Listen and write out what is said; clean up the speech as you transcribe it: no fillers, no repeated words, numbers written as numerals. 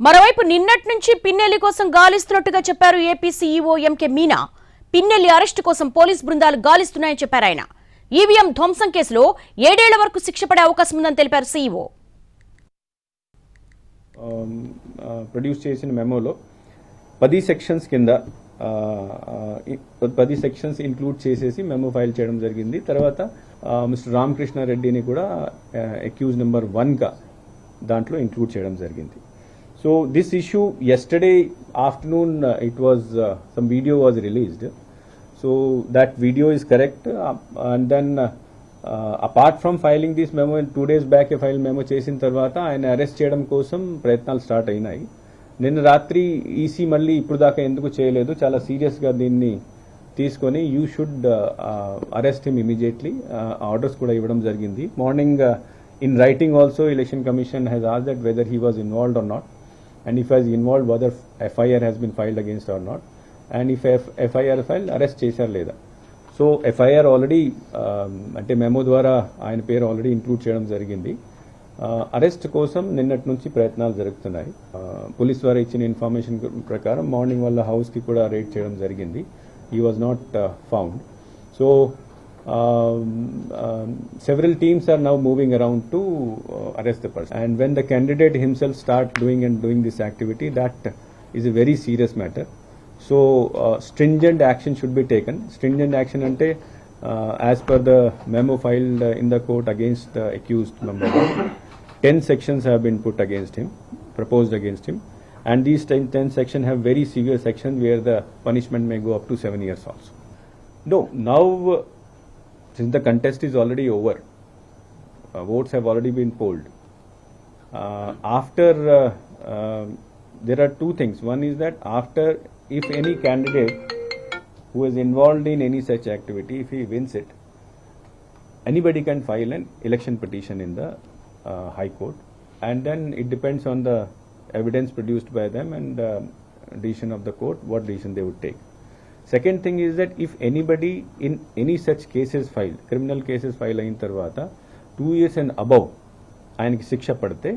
మరోవైపు నిన్నటి నుంచి పిన్నెల్లి కోసం గాలిస్తున్నట్టుగా చెప్పారు AP CEO MK Meena. Pinnelli arrest కోసం పోలీస్ బృందాలు గాలిస్తున్నాయని చెప్పారు ఆయన. ఈవీఎం ధ్వంసం కేసులో 7 ఏళ్ల వరకు శిక్ష పడే అవకాశం ఉందని తెలిపారు సీఈఓ. ప్రొడ్యూస్ చేసిన మెమోలో 10 సెక్షన్స్ కింద 10 సెక్షన్స్ ఇంక్లూడ్ చేసేసి మెమో ఫైల్ చేయడం జరిగింది. తర్వాత మిస్టర్ రామకృష్ణారెడ్డిని కూడా అక్యూజ్ నెంబర్ 1గా దాంట్లో ఇంక్లూడ్ చేయడం జరిగింది. So this issue yesterday afternoon it was some video was released. So that video is correct and then apart from filing this memo 2 days back a file memo చేసిన తర్వాత ఆయన arrest చేయడం కోసం ప్రయత్నాలు స్టార్ట్ అయినాయి. నిన్న రాత్రి ఈసీ మళ్ళీ ఇప్పుడు దాకా ఎందుకు చేయలేదు, చాలా సీరియస్గా దీన్ని తీసుకొని you should arrest him immediately orders కూడా ఇవ్వడం జరిగింది. Morning in writing also election commission has asked that whether he was involved or not, and if he is involved whether FIR has been filed against or not, and if FIR filed arrest chesar leda. So FIR already ante memo ద్వారా ఆయన పేరు already include చేయడం జరిగింది. Arrest కోసం నిన్నటి నుంచి ప్రయత్నాలు జరుగుతున్నాయి. పోలీస్ వారు ఇచ్చిన ఇన్ఫర్మేషన్ ప్రకారం మార్నింగ్ వాళ్ళ హౌస్కి కూడా రైడ్ చేయడం జరిగింది. He was not found. So several teams are now moving around to arrest the person, and when the candidate himself start doing this activity, that is a very serious matter. So stringent action should be taken. Stringent action ante as per the memo filed in the court against the accused number 1, 10 sections have been put against him, proposed against him, and these 10 sections have very severe sections where the punishment may go up to 7 years also. No, now since the contest is already over, votes have already been polled. There are two things. One is that if any candidate who is involved in any such activity, if he wins it, anybody can file an election petition in the High Court, and then it depends on the evidence produced by them and decision of the court, what decision they would take. Second thing is that if anybody in any such cases filed, criminal cases file అయిన తర్వాత 2 years and above ఆయనకి శిక్ష పడితే